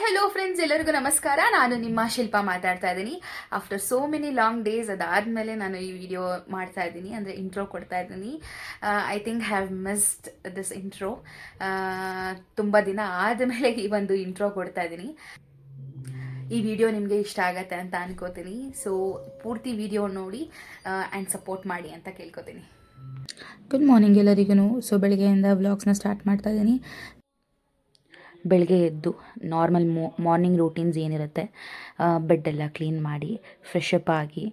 Hello friends, ಎಲ್ಲರಿಗೂ ನಮಸ್ಕಾರ. ನಾನು ನಿಮ್ಮ ಶಿಲ್ಪ ಮಾತಾಡ್ತಾ ಇದ್ದೀನಿ. After so many long days ಅದಾದಮೇಲೆ ನಾನು ಈ ವಿಡಿಯೋ ಮಾಡ್ತಾ ಇದ್ದೀನಿ, ಅಂದರೆ ಇಂಟ್ರೋ ಕೊಡ್ತಾ ಇದ್ದೀನಿ. I think have missed this intro. ತುಂಬ ದಿನ ಆದಮೇಲೆ ಈ ಒಂದು ಇಂಟ್ರೋ ಕೊಡ್ತಾ ಇದ್ದೀನಿ. ಈ ವಿಡಿಯೋ ನಿಮಗೆ ಇಷ್ಟ ಆಗತ್ತೆ ಅಂತ ಅನ್ಕೋತೀನಿ. ಸೊ ಪೂರ್ತಿ ವಿಡಿಯೋ ನೋಡಿ ಆ್ಯಂಡ್ ಸಪೋರ್ಟ್ ಮಾಡಿ ಅಂತ ಕೇಳ್ಕೊತೀನಿ. ಗುಡ್ ಮಾರ್ನಿಂಗ್ ಎಲ್ಲರಿಗೂ. ಸೊ ಬೆಳಗ್ಗೆಯಿಂದ ವ್ಲಾಗ್ಸ್ನ ಸ್ಟಾರ್ಟ್ ಮಾಡ್ತಾ ಇದ್ದೀನಿ. ಬೆಳಗ್ಗೆ ಎದ್ದು ನಾರ್ಮಲ್ ಮಾರ್ನಿಂಗ್ ರೂಟೀನ್ಸ್ ಏನಿರುತ್ತೆ, ಬೆಡ್ಡೆಲ್ಲ ಕ್ಲೀನ್ ಮಾಡಿ ಫ್ರೆಶ್ ಅಪ್ ಆಗಿ,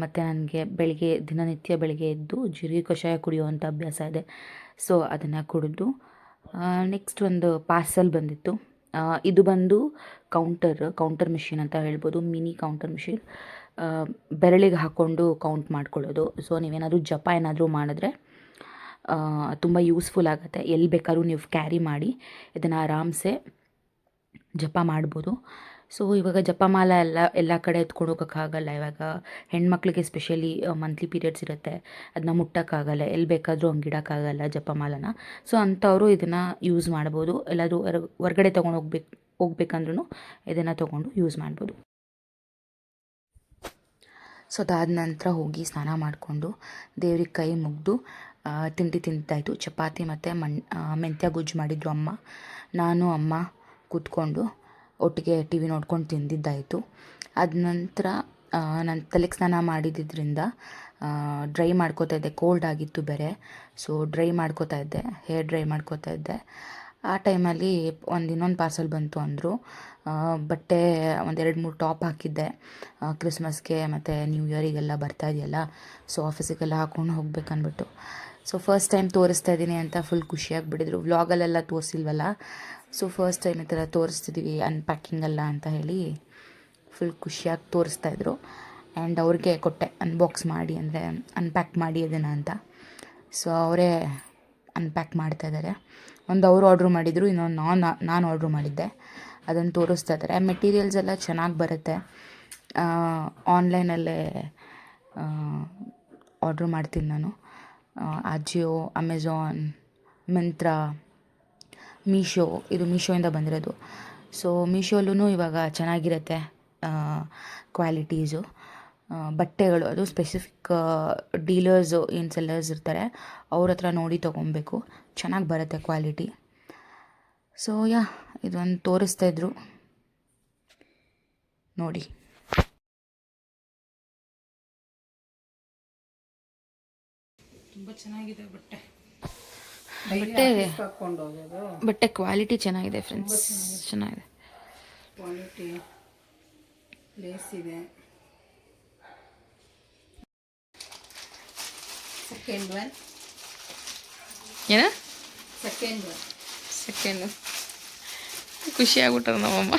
ಮತ್ತು ನನಗೆ ದಿನನಿತ್ಯ ಬೆಳಗ್ಗೆ ಎದ್ದು ಜೀರಿಗೆ ಕಷಾಯ ಕುಡಿಯುವಂಥ ಅಭ್ಯಾಸ ಇದೆ. ಸೊ ಅದನ್ನು ಕುಡಿದು ನೆಕ್ಸ್ಟ್ ಒಂದು ಪಾರ್ಸಲ್ ಬಂದಿತ್ತು. ಇದು ಬಂದು ಕೌಂಟರ್ ಮಿಷಿನ್ ಅಂತ ಹೇಳ್ಬೋದು, ಮಿನಿ ಕೌಂಟರ್ ಮಿಷಿನ್. ಬೆರಳಿಗೆ ಹಾಕ್ಕೊಂಡು ಕೌಂಟ್ ಮಾಡ್ಕೊಳ್ಳೋದು. ಸೊ ನೀವೇನಾದರೂ ಜಪ ಏನಾದರೂ ಮಾಡಿದ್ರೆ ತುಂಬ ಯೂಸ್ಫುಲ್ ಆಗುತ್ತೆ. ಎಲ್ಲಿ ಬೇಕಾದ್ರೂ ನೀವು ಕ್ಯಾರಿ ಮಾಡಿ ಇದನ್ನು ಆರಾಮ್ಸೆ ಜಪ ಮಾಡ್ಬೋದು. ಸೊ ಇವಾಗ ಜಪಮಾಲ ಎಲ್ಲ ಕಡೆ ಎತ್ಕೊಂಡು ಹೋಗೋಕ್ಕಾಗಲ್ಲ. ಇವಾಗ ಹೆಣ್ಮಕ್ಳಿಗೆ ಸ್ಪೆಷಲಿ ಮಂತ್ಲಿ ಪೀರಿಯಡ್ಸ್ ಇರುತ್ತೆ, ಅದನ್ನ ಮುಟ್ಟೋಕ್ಕಾಗಲ್ಲ, ಎಲ್ಲಿ ಬೇಕಾದರೂ ಹಂಗೆ ಇಡೋಕ್ಕಾಗಲ್ಲ ಜಪಮಾಲನ. ಸೊ ಅಂಥವರು ಇದನ್ನು ಯೂಸ್ ಮಾಡ್ಬೋದು. ಎಲ್ಲಾದರೂ ಹೊರ್ಗಡೆ ಹೋಗ್ಬೇಕಂದ್ರೂ ಇದನ್ನು ತೊಗೊಂಡು ಯೂಸ್ ಮಾಡ್ಬೋದು. ಸೊ ಅದಾದ ನಂತರ ಹೋಗಿ ಸ್ನಾನ ಮಾಡಿಕೊಂಡು ದೇವ್ರಿಗೆ ಕೈ ಮುಗಿದು ತಿಂಡಿ ತಿಂತಾಯಿತ್ತು. ಚಪಾತಿ ಮತ್ತು ಮೆಂತ್ಯ ಗೊಜ್ಜು ಮಾಡಿದ್ರು ಅಮ್ಮ. ನಾನು ಅಮ್ಮ ಕೂತ್ಕೊಂಡು ಒಟ್ಟಿಗೆ ಟಿ ವಿ ನೋಡ್ಕೊಂಡು ತಿಂದಿದ್ದಾಯಿತು. ಅದ ನಂತರ ನಾನು ತಲೆಗೆ ಸ್ನಾನ ಮಾಡಿದ್ದರಿಂದ ಡ್ರೈ ಮಾಡ್ಕೋತಾ ಇದ್ದೆ. ಕೋಲ್ಡ್ ಆಗಿತ್ತು ಬೇರೆ. ಸೊ ಹೇರ್ ಡ್ರೈ ಮಾಡ್ಕೋತಾ ಇದ್ದೆ. ಆ ಟೈಮಲ್ಲಿ ಇನ್ನೊಂದು ಪಾರ್ಸಲ್ ಬಂತು ಅಂದರು. ಬಟ್ಟೆ 2-3 ಟಾಪ್ ಹಾಕಿದ್ದೆ ಕ್ರಿಸ್ಮಸ್ಗೆ ಮತ್ತು ನ್ಯೂ ಇಯರಿಗೆಲ್ಲ ಬರ್ತಾ ಇದೆಯಲ್ಲ, ಸೊ ಆಫೀಸಿಗೆಲ್ಲ ಹಾಕ್ಕೊಂಡು ಹೋಗ್ಬೇಕನ್ಬಿಟ್ಟು. ಸೊ ಫಸ್ಟ್ ಟೈಮ್ ತೋರಿಸ್ತಾ ಇದ್ದೀನಿ ಅಂತ ಫುಲ್ ಖುಷಿಯಾಗಿಬಿಟ್ಟಿದ್ರು. ವ್ಲಾಗಲ್ಲೆಲ್ಲ ತೋರಿಸಿಲ್ವಲ್ಲ, ಸೊ ಫಸ್ಟ್ ಟೈಮ್ ಈ ಥರ ತೋರಿಸ್ತಿದ್ದೀವಿ ಅನ್ಪ್ಯಾಕಿಂಗೆಲ್ಲ ಅಂತ ಹೇಳಿ ಫುಲ್ ಖುಷಿಯಾಗಿ ತೋರಿಸ್ತಾಯಿದ್ರು. ಆ್ಯಂಡ್ ಅವ್ರಿಗೆ ಕೊಟ್ಟೆ ಅನ್ಬಾಕ್ಸ್ ಮಾಡಿ, ಅಂದರೆ ಅನ್ಪ್ಯಾಕ್ ಮಾಡಿ ಅದನ್ನು ಅಂತ. ಸೊ ಅವರೇ ಅನ್ಪ್ಯಾಕ್ ಮಾಡ್ತಾಯಿದ್ದಾರೆ. ಒಂದು ಅವರು ಆರ್ಡ್ರ್ ಮಾಡಿದರು, ಇನ್ನೊಂದು ನಾನು ಆರ್ಡ್ರ್ ಮಾಡಿದ್ದೆ. ಅದನ್ನು ತೋರಿಸ್ತಾ ಇದ್ದಾರೆ. ಮೆಟೀರಿಯಲ್ಸ್ ಎಲ್ಲ ಚೆನ್ನಾಗಿ ಬರುತ್ತೆ. ಆನ್ಲೈನಲ್ಲೇ ಆರ್ಡ್ರ್ ಮಾಡ್ತೀನಿ ನಾನು. ಅಜಿಯೋ, ಅಮೆಝಾನ್, ಮಿಂತ್ರಾ, ಮೀಶೋ. ಇದು ಮೀಶೋಯಿಂದ ಬಂದಿರೋದು. ಸೊ ಮೀಶೋಲ್ಲೂ ಇವಾಗ ಚೆನ್ನಾಗಿರುತ್ತೆ ಕ್ವಾಲಿಟೀಸು. ಬಟ್ಟೆಗಳು ಅದು ಸ್ಪೆಸಿಫಿಕ್ ಡೀಲರ್ಸು, ಏನು ಸೆಲ್ಲರ್ಸ್ ಇರ್ತಾರೆ ಅವ್ರ ಹತ್ರ ನೋಡಿ ತೊಗೊಬೇಕು, ಚೆನ್ನಾಗಿ ಬರುತ್ತೆ ಕ್ವಾಲಿಟಿ. ಸೊ ಇದೊಂದು ತೋರಿಸ್ತಾಯಿದ್ರು ನೋಡಿ. ತುಂಬ ಚೆನ್ನಾಗಿದೆ ಬಟ್ಟೆ ಕ್ವಾಲಿಟಿ ಚೆನ್ನಾಗಿದೆ ಫ್ರೆಂಡ್ಸ್, ಚೆನ್ನಾಗಿದೆ ಕ್ವಾಲಿಟಿ. ಲೇಸ್ ಇದೆ. ಸೆಕೆಂಡ್ ಖುಷಿ ಆಗ್ಬಿಟ್ಟಾರ ನಮ್ಮಮ್ಮ.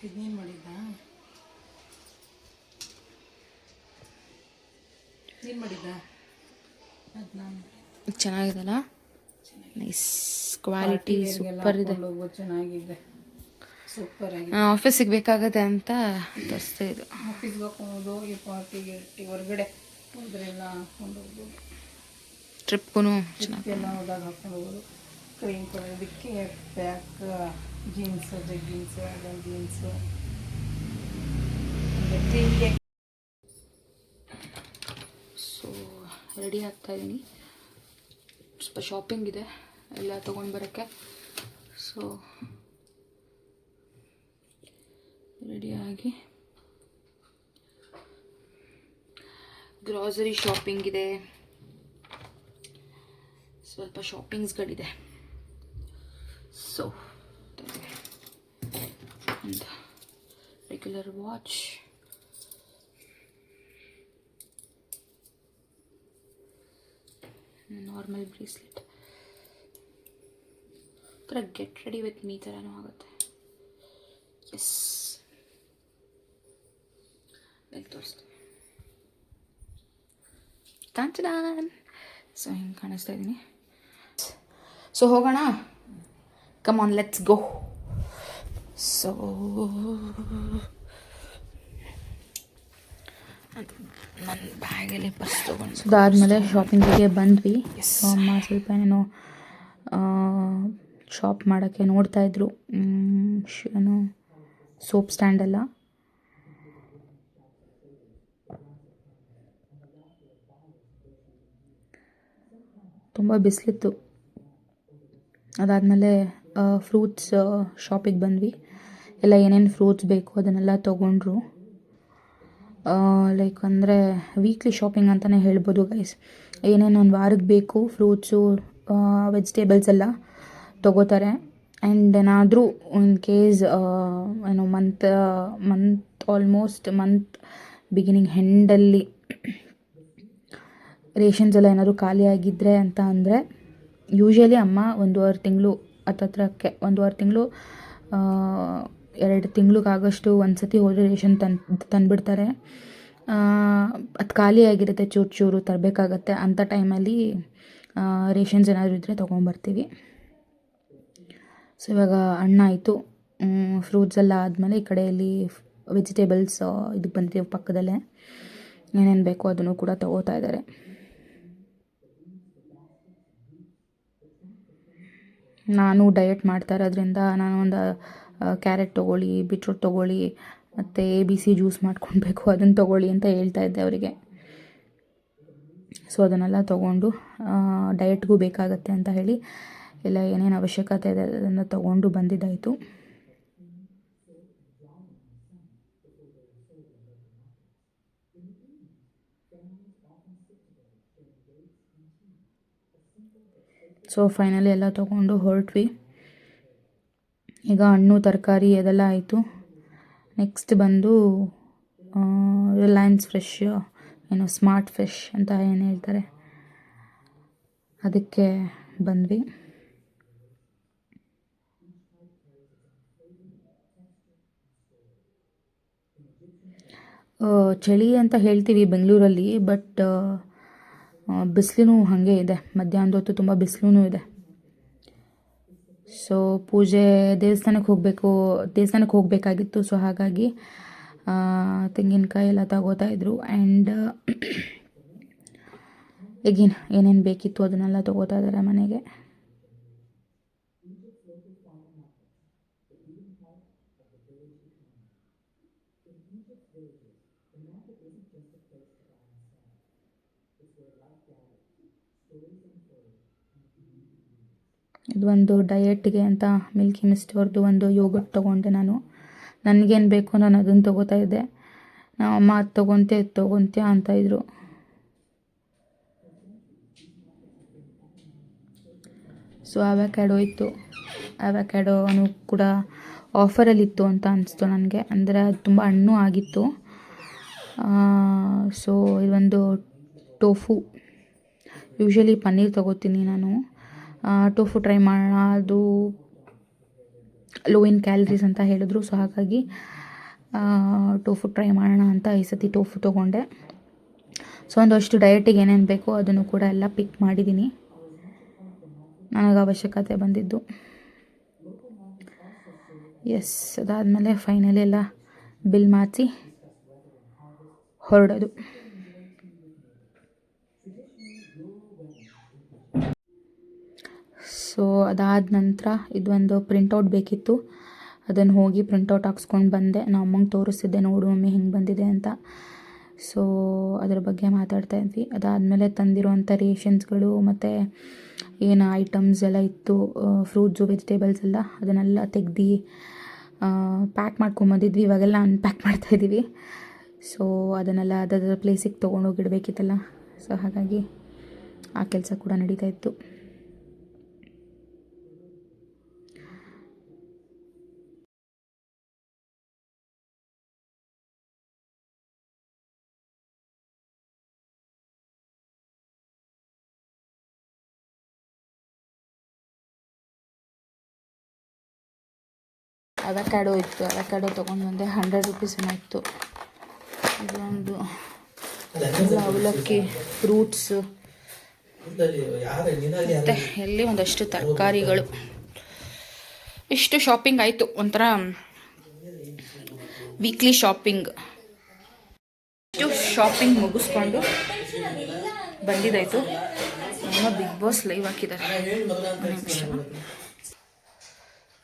ಇದನ್ನೇನು ಮಾಡಿದ್ದ ಅದು ನಾನು ಚೆನ್ನಾಗಿದೆಲ್ಲ, ನೈಸ್ ಕ್ವಾಲಿಟಿ, ಸೂಪರ್ ಇದೆ, ಚೆನ್ನಾಗಿದೆ, ಸೂಪರ್ ಆಗಿದೆ. ಆಫೀಸಿಗೆ ಬೇಕಾಗತ್ತೆ ಅಂತ ತರಿಸ್ತಾ ಇದು. ಆಫೀಸ್ಗೆ ಹಾಕೊಂಡು ಈ ಪಾರ್ಟಿಗೆ ಹೊರಗಡೆ ಹೋದ್ರೆಲ್ಲ ಹಾಕೊಂಡು ಹೋಗ್ಬೋದು. ಟ್ರಿಪ್ಗೂ ಎಲ್ಲ ಹೋದಾಗ ಹಾಕೊಂಡು ಹೋಗೋದು. ಕ್ರೀಮ್ ಕೊಡೋದಕ್ಕೆ ಬ್ಯಾಕ್ ಜೀನ್ಸು, ಜಗ್ಗೀನ್ಸು, ಅದೊಂದು ಜೀನ್ಸು. So ready ಆಗ್ತಾಯಿದ್ದೀನಿ. ಸ್ವಲ್ಪ ಶಾಪಿಂಗ್ ಇದೆ ಎಲ್ಲ ತೊಗೊಂಡು ಬರೋಕ್ಕೆ. ಸೊ ರೆಡಿಯಾಗಿ ಗ್ರಾಸರಿ ಶಾಪಿಂಗ್ ಇದೆ, ಸ್ವಲ್ಪ ಶಾಪಿಂಗ್ಸ್ಗಳಿದೆ. ಸೊ ಒಂದು ರೆಗ್ಯುಲರ್ ವಾಚ್, ನಾರ್ಮಲ್ ಬ್ರೇಸ್ಲೆಟ್, ಥರ ಗೆಟ್ ರೆಡಿ ವಿತ್ ಮೀ ಥರನೂ ಆಗುತ್ತೆ. ಎಸ್, ಎಲ್ಲಿ ತೋರಿಸ್ತೀನಿ ತಾಂಚನಾನ್. ಸೊ ಹಿಂಗೆ ಕಾಣಿಸ್ತಾ ಇದ್ದೀನಿ. ಸೊ ಹೋಗೋಣ, come on let's go. So ನನ್ನ ಬ್ಯಾಗಲ್ಲಿ ಪರ್ಸ್ ತೊಗೊಂಡು ಅದಾದಮೇಲೆ ಶಾಪಿಂಗಿಗೆ ಬಂದ್ವಿ. ಸೊ ಅಮ್ಮ ಸ್ವಲ್ಪ ಏನೋ ಶಾಪ್ ಮಾಡೋಕ್ಕೆ ನೋಡ್ತಾಯಿದ್ರು. ಏನು ಸೋಪ್ ಸ್ಟ್ಯಾಂಡೆಲ್ಲ. ತುಂಬ ಬಿಸಿಲಿತ್ತು. ಅದಾದಮೇಲೆ ಫ್ರೂಟ್ಸ್ ಶಾಪಿಗೆ ಬಂದ್ವಿ. ಎಲ್ಲ ಏನೇನು ಫ್ರೂಟ್ಸ್ ಬೇಕು ಅದನ್ನೆಲ್ಲ ತೊಗೊಂಡ್ರು. ಲೈಕ್ ಅಂದರೆ ವೀಕ್ಲಿ ಶಾಪಿಂಗ್ ಅಂತಲೇ ಹೇಳ್ಬೋದು ಗೈಸ್. ಏನೇನು ಒಂದು ವಾರಕ್ಕೆ ಬೇಕು ಫ್ರೂಟ್ಸು ವೆಜಿಟೇಬಲ್ಸ್ ಎಲ್ಲ ತೊಗೋತಾರೆ. ಆ್ಯಂಡ್ ಏನಾದರೂ ಇನ್ ಕೇಸ್ ಏನು ಮಂತ್ ಆಲ್ಮೋಸ್ಟ್ ಮಂತ್ ಬಿಗಿನಿಂಗ್ ಎಂಡಲ್ಲಿ ರೇಷನ್ಸ್ ಎಲ್ಲ ಏನಾದರೂ ಖಾಲಿ ಆಗಿದ್ದರೆ ಅಂತ ಅಂದರೆ ಯೂಶ್ವಲಿ ಅಮ್ಮ 1.5 ತಿಂಗಳು ಹತ್ತತ್ರಕ್ಕೆ 1.5 ತಿಂಗಳು 2 ತಿಂಗಳಿಗಾಗಷ್ಟು ಒಂದು ಸತಿ ಹೋದರೆ ರೇಷನ್ ತಂದುಬಿಡ್ತಾರೆ. ಅದು ಖಾಲಿ ಆಗಿರುತ್ತೆ, ಚೂರು ಚೂರು ತರಬೇಕಾಗತ್ತೆ. ಅಂಥ ಟೈಮಲ್ಲಿ ರೇಷನ್ಸ್ ಏನಾದರೂ ಇದ್ದರೆ ತೊಗೊಂಬರ್ತೀವಿ. ಸೊ ಇವಾಗ ಹಣ್ಣು ಆಯಿತು, ಫ್ರೂಟ್ಸ್ ಎಲ್ಲ ಆದಮೇಲೆ ಈ ಕಡೆಯಲ್ಲಿ ವೆಜಿಟೇಬಲ್ಸ್ ಇದಕ್ಕೆ ಬಂದಿದ್ದೀವಿ ಪಕ್ಕದಲ್ಲೇ. ಏನೇನು ಬೇಕೋ ಅದನ್ನು ಕೂಡ ತೊಗೋತಾ ಇದ್ದಾರೆ. ನಾನು ಡಯಟ್ ಮಾಡ್ತಾ ಇರೋದ್ರಿಂದ ನಾನು ಒಂದು ಕ್ಯಾರೆಟ್ ತೊಗೊಳ್ಳಿ, ಬೀಟ್ರೂಟ್ ತೊಗೊಳ್ಳಿ, ಮತ್ತು ABC ಜ್ಯೂಸ್ ಮಾಡ್ಕೊಳ್ಬೇಕು ಅದನ್ನು ತೊಗೊಳ್ಳಿ ಅಂತ ಹೇಳ್ತಾ ಇದ್ದೆ ಅವರಿಗೆ. ಸೊ ಅದನ್ನೆಲ್ಲ ತೊಗೊಂಡು ಡಯಟ್ಗೂ ಬೇಕಾಗತ್ತೆ ಅಂತ ಹೇಳಿ ಎಲ್ಲ ಏನೇನು ಅವಶ್ಯಕತೆ ಇದೆ ಅದನ್ನು ತೊಗೊಂಡು ಬಂದಿದ್ದಾಯಿತು. ಸೊ ಫೈನಲಿ ಎಲ್ಲ ತೊಗೊಂಡು ಹೊರಟ್ವಿ. ಈಗ ಹಣ್ಣು ತರಕಾರಿ ಅದೆಲ್ಲ ಆಯಿತು. ನೆಕ್ಸ್ಟ್ ಬಂದು ರಿಲಯನ್ಸ್ ಫ್ರೆಶ್ ಏನೋ ಸ್ಮಾರ್ಟ್ ಫ್ರೆಶ್ ಅಂತ ಏನು ಹೇಳ್ತಾರೆ ಅದಕ್ಕೆ ಬಂದ್ವಿ. ಚಳಿ ಅಂತ ಹೇಳ್ತೀವಿ ಬೆಂಗಳೂರಲ್ಲಿ, ಬಟ್ ಬಿಸಿಲು ಹಾಗೆ ಇದೆ. ಮಧ್ಯಾಹ್ನದ ಹೊತ್ತು ತುಂಬ ಬಿಸಿಲು ಇದೆ. ಸೊ ದೇವಸ್ಥಾನಕ್ಕೆ ಹೋಗಬೇಕಾಗಿತ್ತು. ಸೊ ಹಾಗಾಗಿ ತೆಂಗಿನಕಾಯಿ ಎಲ್ಲ ತಗೋತಾಯಿದ್ರು. ಆ್ಯಂಡ್ ಈಗಿನ ಏನೇನು ಬೇಕಿತ್ತು ಅದನ್ನೆಲ್ಲ ತೊಗೋತಾ ಇದ್ದಾರೆ ಮನೆಗೆ. ಇದೊಂದು ಡಯೆಟ್ಗೆ ಅಂತ ಮಿಲ್ಕಿ ಮಿಸ್ಟ್ ಅವ್ರದ್ದು ಒಂದು ಯೋಗಟ್ ತೊಗೊಂಡೆ ನಾನು. ನನಗೇನು ಬೇಕು ನಾನು ಅದನ್ನು ತೊಗೋತಾ ಇದ್ದೆ. ನಾವು ಅಮ್ಮ ಅದು ತೊಗೊತೀಯ ಅಂತ-ಇದ್ರು. ಸೊ ಅವಕ್ಯಾಡೋ ಇತ್ತು. ಅವಕ್ಯಾಡೋನು ಕೂಡ ಆಫರಲ್ಲಿತ್ತು ಅಂತ ಅನಿಸ್ತು ನನಗೆ. ಅಂದರೆ ಅದು ತುಂಬ ಹಣ್ಣು ಆಗಿತ್ತು. ಸೊ ಇದೊಂದು ಟೋಫು. ಯೂಶ್ವಲಿ ಪನ್ನೀರ್ ತೊಗೋತೀನಿ ನಾನು. ಟೋಫು ಟ್ರೈ ಮಾಡೋಣ, ಅದು ಲೋ ಇನ್ ಕ್ಯಾಲರೀಸ್ ಅಂತ ಹೇಳಿದ್ರು. ಸೊ ಹಾಗಾಗಿ ಟೋಫು ಟ್ರೈ ಮಾಡೋಣ ಅಂತ ಈ ಸತಿ ಟೋಫು ತೊಗೊಂಡೆ. ಸೊ ಒಂದಷ್ಟು ಡಯಟಿಗೆ ಏನೇನು ಬೇಕೋ ಅದನ್ನು ಕೂಡ ಎಲ್ಲ ಪಿಕ್ ಮಾಡಿದ್ದೀನಿ, ನನಗೆ ಅವಶ್ಯಕತೆ ಬಂದಿದ್ದು. ಎಸ್, ಅದಾದಮೇಲೆ ಫೈನಲಿ ಎಲ್ಲ ಬಿಲ್ ಮಾಡಿಸಿ ಹೊರಡೋದು. ಸೊ ಅದಾದ ನಂತರ ಇದೊಂದು ಪ್ರಿಂಟೌಟ್ ಬೇಕಿತ್ತು. ಅದನ್ನು ಹೋಗಿ ಪ್ರಿಂಟೌಟ್ ಹಾಕ್ಸ್ಕೊಂಡು ಬಂದೆ. ನಾವು ಅಮ್ಮಂಗೆ ತೋರಿಸ್ತಿದ್ದೆ, ನೋಡು ಮಮ್ಮಿ ಹಿಂಗೆ ಬಂದಿದೆ ಅಂತ. ಸೊ ಅದರ ಬಗ್ಗೆ ಮಾತಾಡ್ತಾ ಇದ್ವಿ. ಅದಾದಮೇಲೆ ತಂದಿರುವಂಥ ರೇಷನ್ಸ್ಗಳು ಮತ್ತು ಏನು ಐಟಮ್ಸ್ ಎಲ್ಲ ಇತ್ತು, ಫ್ರೂಟ್ಸು ವೆಜಿಟೇಬಲ್ಸ್ ಎಲ್ಲ, ಅದನ್ನೆಲ್ಲ ತೆಗ್ದು ಪ್ಯಾಕ್ ಮಾಡ್ಕೊಂಬಂದಿದ್ವಿ. ಇವಾಗೆಲ್ಲ ಅನ್ಪ್ಯಾಕ್ ಮಾಡ್ತಾಯಿದ್ದೀವಿ. ಸೊ ಅದನ್ನೆಲ್ಲ ಅದರ ಪ್ಲೇಸಿಗೆ ತೊಗೊಂಡೋಗಿಡ್ಬೇಕಿತ್ತಲ್ಲ. ಸೊ ಹಾಗಾಗಿ ಆ ಕೆಲಸ ಕೂಡ ನಡೀತಾ ಇತ್ತು. ಅವಕ್ಯಾಡೋ ಇತ್ತು, ಅವಕ್ಯಾಡೋ ತೊಗೊಂಡು ಬಂದೆ. 100 ರೂಪೀಸ್ ಏನೋ ಇತ್ತು. ಇದೊಂದು ಅವಲಕ್ಕಿ, ಫ್ರೂಟ್ಸು, ಮತ್ತು ಎಲ್ಲಿ ಒಂದಷ್ಟು ತರಕಾರಿಗಳು. ಇಷ್ಟು ಶಾಪಿಂಗ್ ಆಯಿತು. ಒಂಥರ ವೀಕ್ಲಿ ಶಾಪಿಂಗ್. ಇಷ್ಟು ಶಾಪಿಂಗ್ ಮುಗಿಸ್ಕೊಂಡು ಬಂದಿದ್ದಾಯಿತು. ನಮ್ಮ ಬಿಗ್ ಬಾಸ್ ಲೈವ್ ಹಾಕಿದ್ದಾರೆ.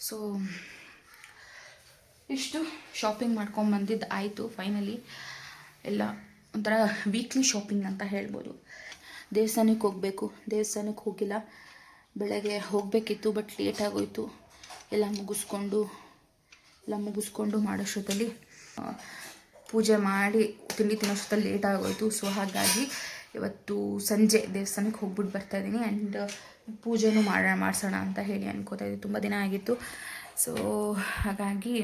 ಸೊ ಇಷ್ಟು ಶಾಪಿಂಗ್ ಮಾಡ್ಕೊಂಡು ಬಂದಿದ್ದು ಆಯಿತು. ಫೈನಲಿ ಎಲ್ಲ ಒಂಥರ ವೀಕ್ಲಿ ಶಾಪಿಂಗ್ ಅಂತ ಹೇಳ್ಬೋದು. ದೇವಸ್ಥಾನಕ್ಕೆ ಹೋಗಬೇಕು, ದೇವಸ್ಥಾನಕ್ಕೆ ಹೋಗಿಲ್ಲ. ಬೆಳಗ್ಗೆ ಹೋಗಬೇಕಿತ್ತು ಬಟ್ ಲೇಟ್ ಆಗೋಯಿತು. ಎಲ್ಲ ಮುಗಿಸ್ಕೊಂಡು ಮಾಡೋಷ್ಟೊತ್ತಲ್ಲಿ ಪೂಜೆ ಮಾಡಿ ತಿಂಡಿ ತಿನ್ನೋಷ್ಟೊತ್ತಲ್ಲಿ ಲೇಟ್ ಆಗೋಯಿತು. ಸೊ ಹಾಗಾಗಿ ಇವತ್ತು ಸಂಜೆ ದೇವಸ್ಥಾನಕ್ಕೆ ಹೋಗ್ಬಿಟ್ಟು ಬರ್ತಾಯಿದ್ದೀನಿ. ಆ್ಯಂಡ್ ಪೂಜೆನೂ ಮಾಡಿಸೋಣ ಅಂತ ಹೇಳಿ ಅನ್ಕೋತಾ ಇದ್ದೆ. ತುಂಬ ದಿನ ಆಗಿತ್ತು. ಸೊ ಹಾಗಾಗಿ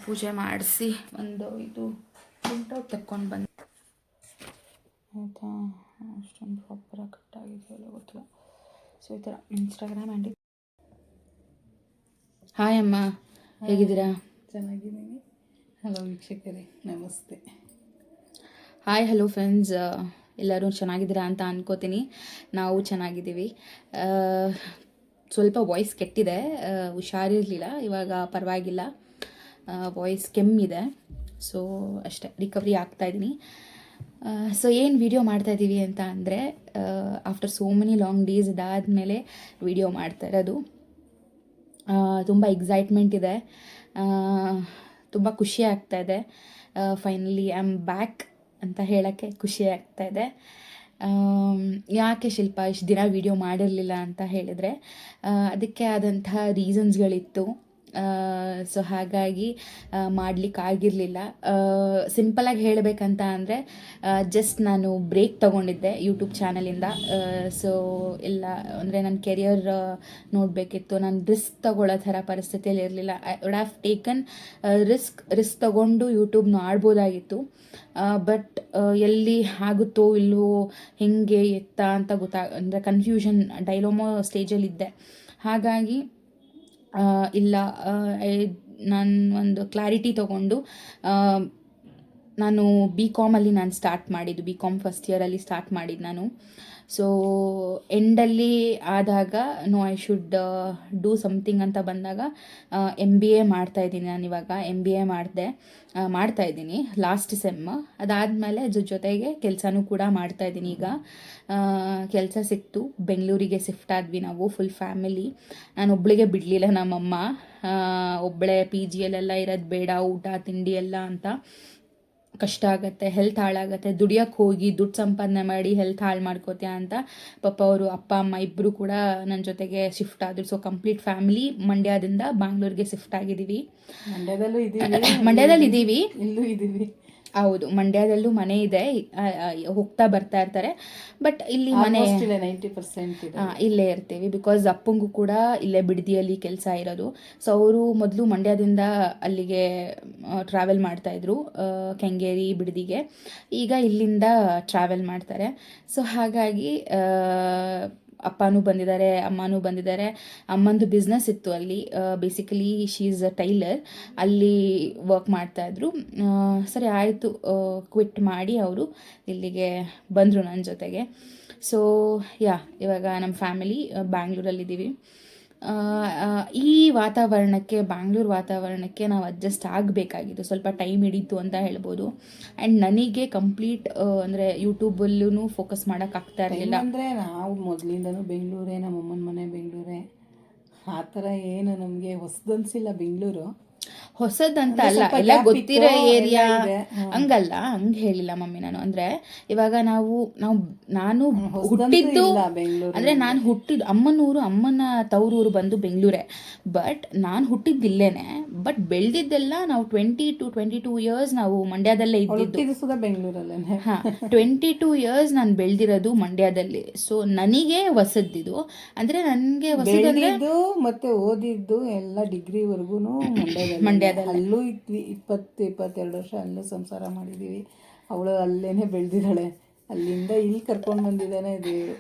ಪೂಜೆ ಮಾಡಿಸಿ ಒಂದು ಇದು ಪ್ರಿಂಟೌಟ್ ತೆಕ್ಕೊಂಡು ಬಂದು ಆಯಿತಾ. ಅಷ್ಟೊಂದು ಪ್ರಾಪರಾಗಿ ಕಟ್ಟಾಗಿದೆಯಲ್ಲ ಗೊತ್ತಿಲ್ಲ. ಸೊ ಈ ಥರ ಇನ್ಸ್ಟಾಗ್ರಾಮ್ ಆ್ಯಂಡ್ ಹಾಯ್ ಅಮ್ಮ, ಹೇಗಿದ್ದೀರಾ? ಚೆನ್ನಾಗಿದ್ದೀನಿ. ಹಲೋ ವೀಕ್ಷಕರೇ, ನಮಸ್ತೆ. ಹಾಯ್ ಹಲೋ ಫ್ರೆಂಡ್ಸ್, ಎಲ್ಲರೂ ಚೆನ್ನಾಗಿದ್ದೀರಾ ಅಂತ ಅನ್ಕೋತೀನಿ. ನಾವು ಚೆನ್ನಾಗಿದ್ದೀವಿ. ಸ್ವಲ್ಪ ವಾಯ್ಸ್ ಕೆಟ್ಟಿದೆ, ಹುಷಾರಿರಲಿಲ್ಲ. ಇವಾಗ ಪರವಾಗಿಲ್ಲ, ವಾಯ್ಸ್ ಕೆಮ್ಮಿದೆ. ಸೊ ಅಷ್ಟೇ, ರಿಕವರಿ ಆಗ್ತಾಯಿದ್ದೀನಿ. ಸೊ ಏನು ವಿಡಿಯೋ ಮಾಡ್ತಾಯಿದ್ದೀವಿ ಅಂತ ಅಂದರೆ, after so many long days ಅದಾದಮೇಲೆ ವಿಡಿಯೋ ಮಾಡ್ತಾ ಇರೋದು. ತುಂಬ ಎಕ್ಸೈಟ್ಮೆಂಟ್ ಇದೆ, ತುಂಬ ಖುಷಿ ಆಗ್ತಾಯಿದೆ. ಫೈನಲಿ ಐ ಆಮ್ ಬ್ಯಾಕ್ ಅಂತ ಹೇಳೋಕ್ಕೆ ಖುಷಿ ಆಗ್ತಾಯಿದೆ. ಯಾಕೆ ಶಿಲ್ಪ ಇಷ್ಟು ದಿನ ವಿಡಿಯೋ ಮಾಡಿರಲಿಲ್ಲ ಅಂತ ಹೇಳಿದರೆ, ಅದಕ್ಕೆ ಆದಂತಹ ರೀಸನ್ಸ್ಗಳಿತ್ತು. ಸೊ ಹಾಗಾಗಿ ಮಾಡಲಿಕ್ಕಾಗಿರಲಿಲ್ಲ. ಸಿಂಪಲಾಗಿ ಹೇಳಬೇಕಂತ ಅಂದರೆ, ಜಸ್ಟ್ ನಾನು ಬ್ರೇಕ್ ತೊಗೊಂಡಿದ್ದೆ ಯೂಟ್ಯೂಬ್ ಚಾನಲಿಂದ. ಸೊ ಎಲ್ಲ ಅಂದರೆ ನನ್ನ ಕೆರಿಯರ್ ನೋಡಬೇಕಿತ್ತು. ನಾನು ರಿಸ್ಕ್ ತೊಗೊಳ್ಳೋ ಥರ ಪರಿಸ್ಥಿತಿಯಲ್ಲಿ ಇರಲಿಲ್ಲ. I would have taken risk ತೊಗೊಂಡು ಯೂಟ್ಯೂಬ್ನ ಆಡ್ಬೋದಾಗಿತ್ತು. ಬಟ್ ಎಲ್ಲಿ ಆಗುತ್ತೋ ಇಲ್ಲವೋ, ಹೆಂಗೆ ಎತ್ತ ಅಂತ ಅಂದರೆ ಕನ್ಫ್ಯೂಷನ್, ಡೈಲೋಮೋ ಸ್ಟೇಜಲ್ಲಿದ್ದೆ. ಹಾಗಾಗಿ ಇಲ್ಲ, ನಾನು ಒಂದು ಕ್ಲಾರಿಟಿ ತೊಗೊಂಡು ನಾನು BCom ನಾನು ಸ್ಟಾರ್ಟ್ ಮಾಡಿದ್ದು, BCom ಫಸ್ಟ್ ಇಯರಲ್ಲಿ ಸ್ಟಾರ್ಟ್ ಮಾಡಿದ್ದು ನಾನು. ಸೊ ಎಂಡಲ್ಲಿ ಆದಾಗ ಐ ಶುಡ್ ಡೂ ಸಮಥಿಂಗ್ ಅಂತ ಬಂದಾಗ MBA ಮಾಡ್ತಾಯಿದ್ದೀನಿ. ನಾನು ಇವಾಗ MBA ಮಾಡ್ತಾಯಿದ್ದೀನಿ ಲಾಸ್ಟ್ ಸೆಮ್. ಅದಾದಮೇಲೆ ಜೊತೆಗೆ ಕೆಲಸನೂ ಕೂಡ ಮಾಡ್ತಾಯಿದ್ದೀನಿ. ಈಗ ಕೆಲಸ ಸಿಕ್ತು, ಬೆಂಗಳೂರಿಗೆ ಶಿಫ್ಟ್ ಆದ್ವಿ ನಾವು ಫುಲ್ ಫ್ಯಾಮಿಲಿ. ನಾನು ಒಬ್ಬಳಿಗೆ ಬಿಡಲಿಲ್ಲ ನಮ್ಮಮ್ಮ. ಒಬ್ಬಳೇ PGಯಲ್ಲೆಲ್ಲ ಇರೋದು ಬೇಡ, ಊಟ ತಿಂಡಿ ಎಲ್ಲ ಅಂತ ಕಷ್ಟ ಆಗುತ್ತೆ, ಹೆಲ್ತ್ ಹಾಳಾಗುತ್ತೆ. ದುಡಿಯೋಕ್ಕೆ ಹೋಗಿ ದುಡ್ಡು ಸಂಪಾದನೆ ಮಾಡಿ ಹೆಲ್ತ್ ಹಾಳು ಮಾಡ್ಕೋತೀಯ ಅಂತ ಪಾಪ ಅವರು ಅಪ್ಪ ಅಮ್ಮ ಇಬ್ಬರು ಕೂಡ ನನ್ನ ಜೊತೆಗೆ ಶಿಫ್ಟ್ ಆದರು. ಸೊ ಕಂಪ್ಲೀಟ್ ಫ್ಯಾಮಿಲಿ ಮಂಡ್ಯದಿಂದ ಬ್ಯಾಂಗ್ಳೂರಿಗೆ ಶಿಫ್ಟ್ ಆಗಿದ್ದೀವಿ. ಮಂಡ್ಯದಲ್ಲಿ ಇದ್ದೀವಿ, ಇಲ್ಲೂ ಇದ್ದೀವಿ. ಹೌದು, ಮಂಡ್ಯದಲ್ಲೂ ಮನೆ ಇದೆ, ಹೋಗ್ತಾ ಬರ್ತಾ ಇರ್ತಾರೆ. ಬಟ್ ಇಲ್ಲಿ ಮನೆ 90% ಇಲ್ಲೇ ಇರ್ತೀವಿ. ಬಿಕಾಸ್ ಅಪ್ಪಂಗೂ ಕೂಡ ಇಲ್ಲೇ ಬಿಡದಿಯಲ್ಲಿ ಕೆಲಸ ಇರೋದು. ಸೊ ಅವರು ಮೊದಲು ಮಂಡ್ಯದಿಂದ ಅಲ್ಲಿಗೆ ಟ್ರಾವೆಲ್ ಮಾಡ್ತಾಯಿದ್ರು, ಕೆಂಗೇರಿ ಬಿಡದಿಗೆ. ಈಗ ಇಲ್ಲಿಂದ ಟ್ರಾವೆಲ್ ಮಾಡ್ತಾರೆ. ಸೊ ಹಾಗಾಗಿ ಅಪ್ಪನೂ ಬಂದಿದ್ದಾರೆ, ಅಮ್ಮನೂ ಬಂದಿದ್ದಾರೆ. ಅಮ್ಮಂದು ಬಿಸ್ನೆಸ್ ಇತ್ತು ಅಲ್ಲಿ, basically she is a tailor. ಅಲ್ಲಿ ವರ್ಕ್ ಮಾಡ್ತಾಯಿದ್ರು. ಸರಿ ಆಯಿತು, ಕ್ವಿಟ್ ಮಾಡಿ ಅವರು ಇಲ್ಲಿಗೆ ಬಂದರು ನನ್ನ ಜೊತೆಗೆ. ಸೊ ಇವಾಗ ನಮ್ಮ ಫ್ಯಾಮಿಲಿ ಬ್ಯಾಂಗ್ಳೂರಲ್ಲಿದ್ದೀವಿ. ಈ ವಾತಾವರಣಕ್ಕೆ, ಬ್ಯಾಂಗ್ಳೂರು ವಾತಾವರಣಕ್ಕೆ ನಾವು ಅಡ್ಜಸ್ಟ್ ಆಗಬೇಕಾಗಿತ್ತು. ಸ್ವಲ್ಪ ಟೈಮ್ ಹಿಡಿತು ಅಂತ ಹೇಳ್ಬೋದು. ಆ್ಯಂಡ್ ನನಗೆ ಕಂಪ್ಲೀಟ್ ಅಂದರೆ ಯೂಟ್ಯೂಬಲ್ಲೂ ಫೋಕಸ್ ಮಾಡೋಕ್ಕಾಗ್ತಾ ಇರಲಿಲ್ಲ. ಅಂದರೆ ನಾವು ಮೊದಲಿಂದನೂ ಬೆಂಗಳೂರೇ, ನಮ್ಮಮ್ಮನ ಮನೆ ಬೆಂಗಳೂರೇ. ಆ ಥರ ಏನು ನಮಗೆ ಹೊಸದನ್ಸಿಲ್ಲ ಬೆಂಗಳೂರು. ಹೊಸದಂತ ಅಲ್ಲ, ಎಲ್ಲ ಗೊತ್ತಿರೋ ಏರಿಯಾ ಹಂಗಲ್ಲ, ಹಂಗೆ ಹೇಳಿಲ್ಲ ಮಮ್ಮಿ ನಾನು. ಅಂದರೆ ಇವಾಗ ನಾನು ಹುಟ್ಟಿದ್ದು ಅಂದರೆ ನಾನು ಹುಟ್ಟಿದ್ದು ಅಮ್ಮನೂರು, ಅಮ್ಮನ ತವರೂರು ಬಂದು ಬೆಂಗಳೂರೇ. ಬಟ್ ನಾನು ಹುಟ್ಟಿದ್ದಿಲ್ಲೇನೆ. ಬಟ್ ಬೆಳೆದಿದ್ದೆಲ್ಲ ನಾವು 20 to 22 ಇಯರ್ಸ್ ನಾವು ಮಂಡ್ಯದಲ್ಲೇ ಇದ್ದಿದ್ದು. ಬೆಂಗಳೂರಲ್ಲೇ. ಹಾಂ, 22 ಇಯರ್ಸ್ ನಾನು ಬೆಳೆದಿರೋದು ಮಂಡ್ಯದಲ್ಲಿ. ಸೊ ನನಗೆ ಹೊಸದಿದು. ಅಂದರೆ ನನಗೆ ಹೊಸದಂದ್ರೆ ಮತ್ತೆ ಓದಿದ್ದು ಎಲ್ಲ ಡಿಗ್ರಿವರೆಗೂ ಮಂಡ್ಯದಲ್ಲಿ. ಅಲ್ಲೂ ಇದ್ವಿ, 22 ವರ್ಷ ಅಲ್ಲೂ ಸಂಸಾರ ಮಾಡಿದ್ದೀವಿ. ಅವಳು ಅಲ್ಲೇನೆ ಬೆಳೆದಿದ್ದಾಳೆ, ಅಲ್ಲಿಂದ ಇಲ್ಲಿ ಕರ್ಕೊಂಡು ಬಂದಿದ್ದಾನೆ ದೇವರು.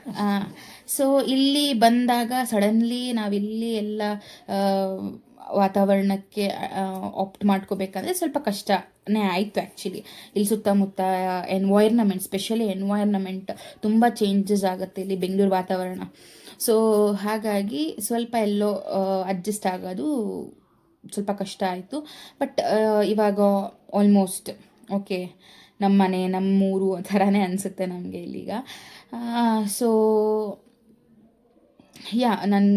ಸೊ ಇಲ್ಲಿ ಬಂದಾಗ ಸಡನ್ಲಿ ನಾವಿಲ್ಲಿ ಎಲ್ಲ ವಾತಾವರಣಕ್ಕೆ ಆಪ್ಟ್ ಮಾಡ್ಕೋಬೇಕಂದ್ರೆ ಸ್ವಲ್ಪ ಕಷ್ಟನೇ ಆಯಿತು ಆ್ಯಕ್ಚುಲಿ. ಇಲ್ಲಿ ಸುತ್ತಮುತ್ತ ಎನ್ವೈರ್ನಮೆಂಟ್, ಸ್ಪೆಷಲಿ ಎನ್ವೈರ್ನಮೆಂಟ್ ತುಂಬ ಚೇಂಜಸ್ ಆಗುತ್ತೆ ಇಲ್ಲಿ ಬೆಂಗಳೂರು ವಾತಾವರಣ. ಸೊ ಹಾಗಾಗಿ ಸ್ವಲ್ಪ ಎಲ್ಲೋ ಅಡ್ಜಸ್ಟ್ ಆಗೋದು ಸ್ವಲ್ಪ ಕಷ್ಟ ಆಯಿತು. ಬಟ್ ಇವಾಗ ಆಲ್ಮೋಸ್ಟ್ ಓಕೆ, ನಮ್ಮ ಮನೆ ನಮ್ಮೂರು ಥರನೇ ಅನಿಸುತ್ತೆ ನಮಗೆ ಇಲ್ಲೀಗ. ಸೊ ನಾನು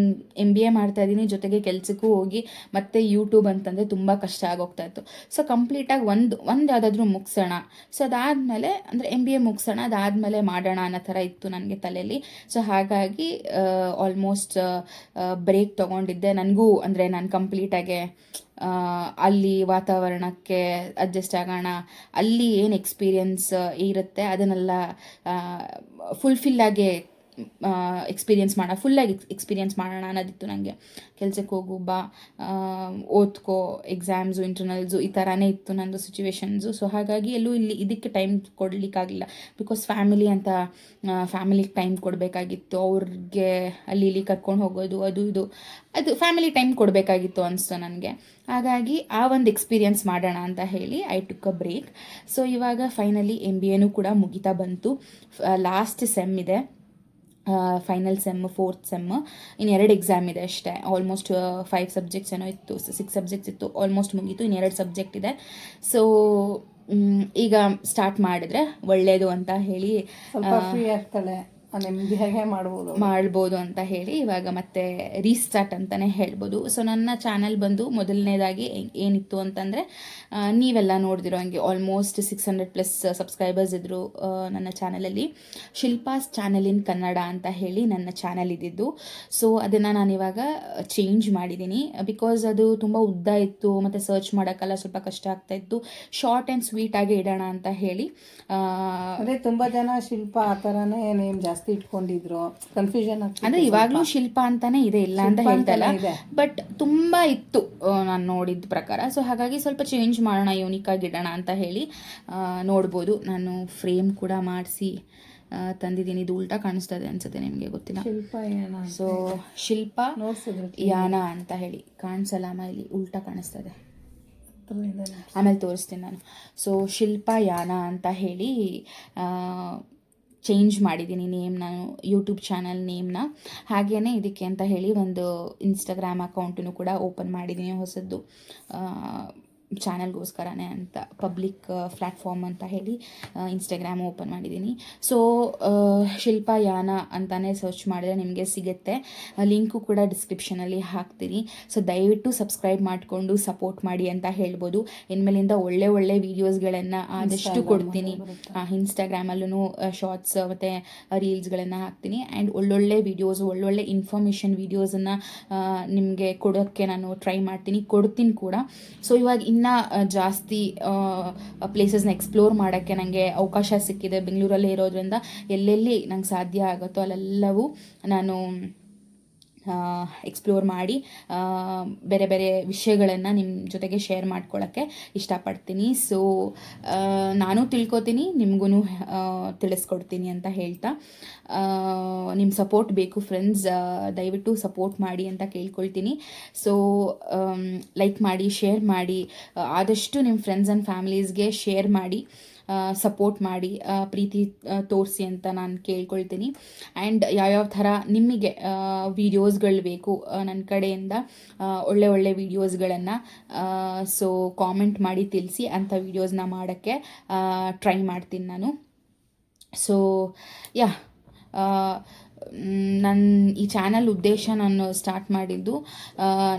MBA ಮಾಡ್ತಾಯಿದ್ದೀನಿ, ಜೊತೆಗೆ ಕೆಲಸಕ್ಕೂ ಹೋಗಿ ಮತ್ತು ಯೂಟ್ಯೂಬ್ ಅಂತಂದರೆ ತುಂಬ ಕಷ್ಟ ಆಗೋಗ್ತಾಯಿತ್ತು. ಸೊ ಕಂಪ್ಲೀಟಾಗಿ ಒಂದು ಯಾವುದಾದ್ರೂ ಮುಗಿಸೋಣ, ಸೊ ಅದಾದಮೇಲೆ ಅಂದರೆ MBA ಮುಗಿಸೋಣ, ಅದಾದಮೇಲೆ ಮಾಡೋಣ ಅನ್ನೋ ಥರ ಇತ್ತು ನನಗೆ ತಲೆಯಲ್ಲಿ. ಸೊ ಹಾಗಾಗಿ ಆಲ್ಮೋಸ್ಟ್ ಬ್ರೇಕ್ ತೊಗೊಂಡಿದ್ದೆ. ನನಗೂ ಅಂದರೆ ನಾನು ಕಂಪ್ಲೀಟಾಗೆ ಅಲ್ಲಿ ವಾತಾವರಣಕ್ಕೆ ಅಡ್ಜಸ್ಟ್ ಆಗೋಣ, ಅಲ್ಲಿ ಏನು ಎಕ್ಸ್ಪೀರಿಯನ್ಸ್ ಇರುತ್ತೆ ಅದನ್ನೆಲ್ಲ ಫುಲ್ಫಿಲ್ಲಾಗಿ ಫುಲ್ಲಾಗಿ ಎಕ್ಸ್ಪೀರಿಯನ್ಸ್ ಮಾಡೋಣ ಅನ್ನೋದಿತ್ತು ನನಗೆ. ಕೆಲಸಕ್ಕೆ ಹೋಗು ಬಾ, ಓದ್ಕೋ, ಎಕ್ಸಾಮ್ಸು ಇಂಟರ್ನಲ್ಸು ಈ ಥರನೇ ಇತ್ತು ನನ್ನದು ಸಿಚುವೇಶನ್ಸು. ಸೊ ಹಾಗಾಗಿ ಎಲ್ಲೂ ಇದಕ್ಕೆ ಟೈಮ್ ಕೊಡಲಿಕ್ಕಾಗಲಿಲ್ಲ. ಬಿಕಾಸ್ ಫ್ಯಾಮಿಲಿಗೆ ಟೈಮ್ ಕೊಡಬೇಕಾಗಿತ್ತು, ಅವ್ರಿಗೆ ಅಲ್ಲಿ ಇಲ್ಲಿ ಕರ್ಕೊಂಡು ಹೋಗೋದು ಅದು ಫ್ಯಾಮಿಲಿ ಟೈಮ್ ಕೊಡಬೇಕಾಗಿತ್ತು ಅನಿಸ್ತು ನನಗೆ. ಹಾಗಾಗಿ ಆ ಒಂದು ಎಕ್ಸ್ಪೀರಿಯನ್ಸ್ ಮಾಡೋಣ ಅಂತ ಹೇಳಿ I took a break. So ಇವಾಗ ಫೈನಲಿ MBAನೂ ಕೂಡ ಮುಗಿತಾ ಬಂತು. ಲಾಸ್ಟ್ ಸೆಮ್ ಇದೆ, ಫೈನಲ್ ಸೆಮ್, 4th ಸೆಮ್. ಇನ್ನು 2 ಎಕ್ಸಾಮ್ ಇದೆ ಅಷ್ಟೇ. ಆಲ್ಮೋಸ್ಟ್ 5 ಸಬ್ಜೆಕ್ಟ್ಸ್ ಏನೋ ಇತ್ತು, 6 ಸಬ್ಜೆಕ್ಟ್ಸ್ ಇತ್ತು, ಆಲ್ಮೋಸ್ಟ್ ಮುಗೀತು. ಇನ್ನು 2 ಸಬ್ಜೆಕ್ಟ್ ಇದೆ. ಸೊ ಈಗ ಸ್ಟಾರ್ಟ್ ಮಾಡಿದ್ರೆ ಒಳ್ಳೆಯದು ಅಂತ ಹೇಳಿ ಸ್ವಲ್ಪ ಫ್ರೀ ಆಗ್ತಾಳೆ, ನೆಮ್ಮದಿಯಾಗೆ ಮಾಡ್ಬೋದು ಅಂತ ಹೇಳಿ ಇವಾಗ ಮತ್ತೆ ರೀಸ್ಟಾರ್ಟ್ ಅಂತಲೇ ಹೇಳ್ಬೋದು. ಸೊ ನನ್ನ ಚಾನಲ್ ಬಂದು ಮೊದಲನೇದಾಗಿ ಏನಿತ್ತು ಅಂತಂದರೆ, ನೀವೆಲ್ಲ ನೋಡಿದಿರೋ ಹಂಗೆ ಆಲ್ಮೋಸ್ಟ್ 600+ ಸಬ್ಸ್ಕ್ರೈಬರ್ಸ್ ಇದ್ದರು ನನ್ನ ಚಾನಲಲ್ಲಿ. ಶಿಲ್ಪಾಸ್ ಚಾನಲ್ ಇನ್ ಕನ್ನಡ ಅಂತ ಹೇಳಿ ನನ್ನ ಚಾನಲ್ ಇದ್ದಿದ್ದು. ಸೊ ಅದನ್ನು ನಾನಿವಾಗ ಚೇಂಜ್ ಮಾಡಿದ್ದೀನಿ, ಬಿಕಾಸ್ ಅದು ತುಂಬ ಉದ್ದ ಇತ್ತು ಮತ್ತು ಸರ್ಚ್ ಮಾಡೋಕ್ಕೆಲ್ಲ ಸ್ವಲ್ಪ ಕಷ್ಟ ಆಗ್ತಾಯಿತ್ತು. ಶಾರ್ಟ್ ಆ್ಯಂಡ್ ಸ್ವೀಟಾಗಿ ಇಡೋಣ ಅಂತ ಹೇಳಿ. ಅದೇ ತುಂಬ ಜನ ಶಿಲ್ಪ ಆ ಥರನೇ ನೇಮ್ ಜಾಸ್ತಿ ಇಟ್ಕೊಂಡಿದ್ರು, ಕನ್ಫ್ಯೂಷನ್ ಆಗ್ತದೆ. ಅಂದರೆ ಇವಾಗಲೂ ಶಿಲ್ಪ ಅಂತಾನೆ ಇದೆ, ಇಲ್ಲ ಅಂತ ಹೇಳ್ತಲ್ಲ, ಬಟ್ ತುಂಬ ಇತ್ತು ನಾನು ನೋಡಿದ ಪ್ರಕಾರ. ಸೊ ಹಾಗಾಗಿ ಸ್ವಲ್ಪ ಚೇಂಜ್ ಮಾಡೋಣ, ಯೂನಿಕ್ ಆಗಿ ಇಡೋಣ ಅಂತ ಹೇಳಿ. ನೋಡ್ಬೋದು, ನಾನು ಫ್ರೇಮ್ ಕೂಡ ಮಾಡಿಸಿ ತಂದಿದ್ದೀನಿ. ಇದು ಉಲ್ಟಾ ಕಾಣಿಸ್ತದೆ ಅನ್ಸುತ್ತೆ, ನಿಮಗೆ ಗೊತ್ತಿಲ್ಲ. ಸೊ ಶಿಲ್ಪ ಯಾನ ಅಂತ ಹೇಳಿ ಕಾಣಿಸಲ್ಲ, ಇಲ್ಲಿ ಉಲ್ಟಾ ಕಾಣಿಸ್ತದೆ, ಆಮೇಲೆ ತೋರಿಸ್ತೀನಿ ನಾನು. ಸೊ ಶಿಲ್ಪ ಯಾನ ಅಂತ ಹೇಳಿ ಚೇಂಜ್ ಮಾಡಿದ್ದೀನಿ ನೇಮ್, ನಾನು ಯೂಟ್ಯೂಬ್ ಚಾನಲ್ ನೇಮ್ನ. ಹಾಗೆಯೇ ಇದಕ್ಕೆ ಅಂತ ಹೇಳಿ ಒಂದು ಇನ್ಸ್ಟಾಗ್ರಾಮ್ ಅಕೌಂಟನ್ನು ಕೂಡ ಓಪನ್ ಮಾಡಿದ್ದೀನಿ, ಹೊಸದ್ದು ಚಾನಲ್ಗೋಸ್ಕರನೇ ಅಂತ. ಪಬ್ಲಿಕ್ ಪ್ಲ್ಯಾಟ್ಫಾರ್ಮ್ ಅಂತ ಹೇಳಿ ಇನ್ಸ್ಟಾಗ್ರಾಮ್ ಓಪನ್ ಮಾಡಿದ್ದೀನಿ. ಸೊ ಶಿಲ್ಪ ಯಾನ ಅಂತಲೇ ಸರ್ಚ್ ಮಾಡಿದ್ರೆ ನಿಮಗೆ ಸಿಗುತ್ತೆ. ಲಿಂಕು ಕೂಡ ಡಿಸ್ಕ್ರಿಪ್ಷನಲ್ಲಿ ಹಾಕ್ತೀನಿ. ಸೊ ದಯವಿಟ್ಟು ಸಬ್ಸ್ಕ್ರೈಬ್ ಮಾಡಿಕೊಂಡು ಸಪೋರ್ಟ್ ಮಾಡಿ ಅಂತ ಹೇಳ್ಬೋದು. ಇನ್ಮೇಲಿಂದ ಒಳ್ಳೆ ವೀಡಿಯೋಸ್ಗಳನ್ನು ಆದಷ್ಟು ಕೊಡ್ತೀನಿ. ಇನ್ಸ್ಟಾಗ್ರಾಮಲ್ಲೂ ಶಾರ್ಟ್ಸ್ ಮತ್ತು ರೀಲ್ಸ್ಗಳನ್ನು ಹಾಕ್ತೀನಿ. ಆ್ಯಂಡ್ ಒಳ್ಳೊಳ್ಳೆ ವೀಡಿಯೋಸು, ಒಳ್ಳೊಳ್ಳೆ ಇನ್ಫಾರ್ಮೇಷನ್ ವೀಡಿಯೋಸನ್ನು ನಿಮಗೆ ಕೊಡೋಕ್ಕೆ ನಾನು ಟ್ರೈ ಕೊಡ್ತೀನಿ ಕೂಡ. ಸೊ ಇವಾಗ ಜಾಸ್ತಿ ಪ್ಲೇಸಸ್ನ ಎಕ್ಸ್ಪ್ಲೋರ್ ಮಾಡೋಕ್ಕೆ ನನಗೆ ಅವಕಾಶ ಸಿಕ್ಕಿದೆ. ಬೆಂಗಳೂರಲ್ಲೇ ಇರೋದ್ರಿಂದ ಎಲ್ಲೆಲ್ಲಿ ನಂಗೆ ಸಾಧ್ಯ ಆಗುತ್ತೋ ಅಲ್ಲೆಲ್ಲವೂ ನಾನು ಎಕ್ಸ್ಪ್ಲೋರ್ ಮಾಡಿ ಬೇರೆ ಬೇರೆ ವಿಷಯಗಳನ್ನು ನಿಮ್ಮ ಜೊತೆಗೆ ಶೇರ್ ಮಾಡ್ಕೊಳ್ಳೋಕ್ಕೆ ಇಷ್ಟಪಡ್ತೀನಿ. ಸೊ ನಾನು ತಿಳ್ಕೊತೀನಿ, ನಿಮಗೂ ತಿಳಿಸ್ಕೊಡ್ತೀನಿ ಅಂತ ಹೇಳ್ತಾ, ನಿಮ್ಮ ಸಪೋರ್ಟ್ ಬೇಕು ಫ್ರೆಂಡ್ಸ್, ದಯವಿಟ್ಟು ಸಪೋರ್ಟ್ ಮಾಡಿ ಅಂತ ಕೇಳ್ಕೊಳ್ತೀನಿ. ಸೊ ಲೈಕ್ ಮಾಡಿ, ಶೇರ್ ಮಾಡಿ, ಆದಷ್ಟು ನಿಮ್ಮ ಫ್ರೆಂಡ್ಸ್ ಆ್ಯಂಡ್ ಫ್ಯಾಮಿಲೀಸ್ಗೆ ಶೇರ್ ಮಾಡಿ, ಸಪೋರ್ಟ್ ಮಾಡಿ, ಪ್ರೀತಿ ತೋರಿಸಿ ಅಂತ ನಾನು ಕೇಳ್ಕೊಳ್ತೀನಿ. ಆ್ಯಂಡ್ ಯಾವ್ಯಾವ ಥರ ನಿಮಗೆ ವೀಡಿಯೋಸ್ಗಳು ಬೇಕು ನನ್ನ ಕಡೆಯಿಂದ, ಒಳ್ಳೆ ವೀಡಿಯೋಸ್ಗಳನ್ನು ಸೊ ಕಾಮೆಂಟ್ ಮಾಡಿ ತಿಳಿಸಿ, ಅಂಥ ವೀಡಿಯೋಸ್ನ ಮಾಡೋಕ್ಕೆ ಟ್ರೈ ಮಾಡ್ತೀನಿ ನಾನು. ಸೊ ನನ್ನ ಈ ಚಾನಲ್ ಉದ್ದೇಶ, ನಾನು ಸ್ಟಾರ್ಟ್ ಮಾಡಿದ್ದು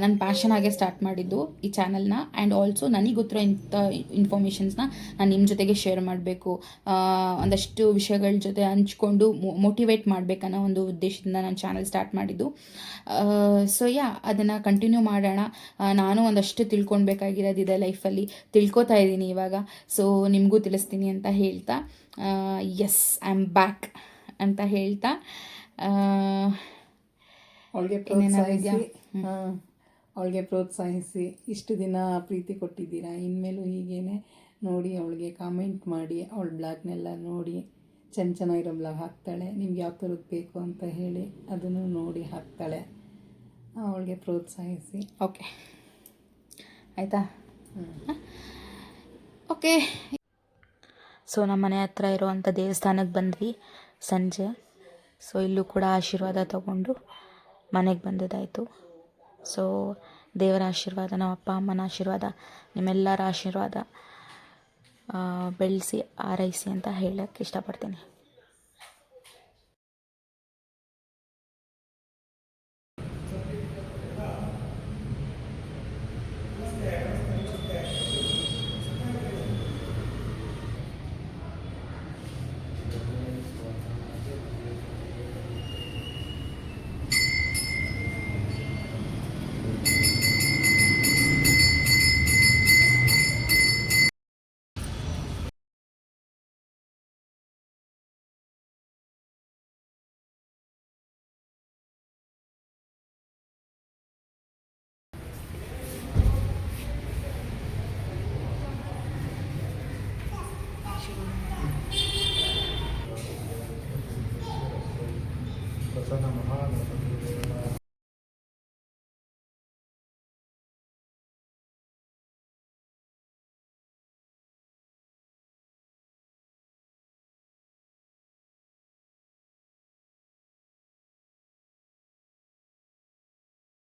ನನ್ನ ಪ್ಯಾಷನಾಗೆ ಸ್ಟಾರ್ಟ್ ಮಾಡಿದ್ದು ಈ ಚಾನಲ್ನ. ಆ್ಯಂಡ್ ಆಲ್ಸೋ ನನಗೆ ಗೊತ್ತಿರೋ ಇಂಥ ಇನ್ಫಾರ್ಮೇಷನ್ಸ್ನ ನಾನು ನಿಮ್ಮ ಜೊತೆಗೆ ಶೇರ್ ಮಾಡಬೇಕು, ಒಂದಷ್ಟು ವಿಷಯಗಳ ಜೊತೆ ಹಂಚ್ಕೊಂಡು ಮೋಟಿವೇಟ್ ಮಾಡಬೇಕನ್ನೋ ಒಂದು ಉದ್ದೇಶದಿಂದ ನಾನು ಚಾನಲ್ ಸ್ಟಾರ್ಟ್ ಮಾಡಿದ್ದು. ಸೊ ಅದನ್ನು ಕಂಟಿನ್ಯೂ ಮಾಡೋಣ. ನಾನು ಒಂದಷ್ಟು ತಿಳ್ಕೊಳ್ಬೇಕಾಗಿರೋದಿದೆ ಲೈಫಲ್ಲಿ, ತಿಳ್ಕೊತಾ ಇದ್ದೀನಿ ಇವಾಗ. ಸೊ ನಿಮಗೂ ತಿಳಿಸ್ತೀನಿ ಅಂತ ಹೇಳ್ತಾ, ಎಸ್ ಐ ಆಮ್ ಬ್ಯಾಕ್ ಅಂತ ಹೇಳ್ತಾ, ಅವಳಿಗೆ ಪ್ರೋತ್ಸಾಹಿಸಿ ಇಷ್ಟು ದಿನ ಪ್ರೀತಿ ಕೊಟ್ಟಿದ್ದೀರಾ. ಇನ್ಮೇಲೂ ಹೀಗೇನೆ ನೋಡಿ, ಅವಳಿಗೆ ಕಾಮೆಂಟ್ ಮಾಡಿ, ಅವಳ ಬ್ಲಾಗ್ನೆಲ್ಲ ನೋಡಿ ಚೆನ್ನಾಗಿರೋ ಬ್ಲಾಗ್ ಹಾಕ್ತಾಳೆ. ನಿಮ್ಗೆ ಯಾವ ಥರದ್ದು ಬೇಕು ಅಂತ ಹೇಳಿ ಅದನ್ನು ನೋಡಿ ಹಾಕ್ತಾಳೆ. ಅವಳಿಗೆ ಪ್ರೋತ್ಸಾಹಿಸಿ. ಓಕೆ ಆಯಿತಾ? ಓಕೆ. ಸೊ ನಮ್ಮ ಮನೆ ಹತ್ರ ಇರುವಂಥ ದೇವಸ್ಥಾನಕ್ಕೆ ಬಂದ್ವಿ ಸಂಜೆ. ಸೊ ಇಲ್ಲೂ ಕೂಡ ಆಶೀರ್ವಾದ ತಗೊಂಡು ಮನೆಗೆ ಬಂದಿದ್ದಾಯಿತು. ಸೊ ದೇವರ ಆಶೀರ್ವಾದ, ನಮ್ಮ ಅಪ್ಪ ಅಮ್ಮನ ಆಶೀರ್ವಾದ, ನಿಮ್ಮೆಲ್ಲರ ಆಶೀರ್ವಾದ ಬೆಳೆಸಿ ಆರೈಸಿ ಅಂತ ಹೇಳಕ್ಕೆ ಇಷ್ಟಪಡ್ತೀನಿ.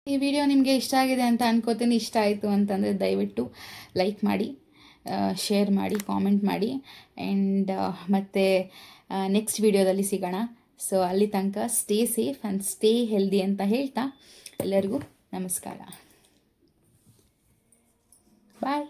ಈ ವಿಡಿಯೋ ನಿಮಗೆ ಇಷ್ಟ ಆಗಿದೆ ಅಂತ ಅನ್ಕೋತೀನಿ. ಇಷ್ಟ ಆಯಿತು ಅಂತಂದರೆ ದಯವಿಟ್ಟು ಲೈಕ್ ಮಾಡಿ, ಶೇರ್ ಮಾಡಿ, ಕಾಮೆಂಟ್ ಮಾಡಿ. ಆ್ಯಂಡ್ ಮತ್ತು ನೆಕ್ಸ್ಟ್ ವಿಡಿಯೋದಲ್ಲಿ ಸಿಗೋಣ. ಸೊ ಅಲ್ಲಿ ತನಕ stay safe and stay healthy ಅಂತ ಹೇಳ್ತಾ ಎಲ್ಲರಿಗೂ ನಮಸ್ಕಾರ. ಬಾಯ್.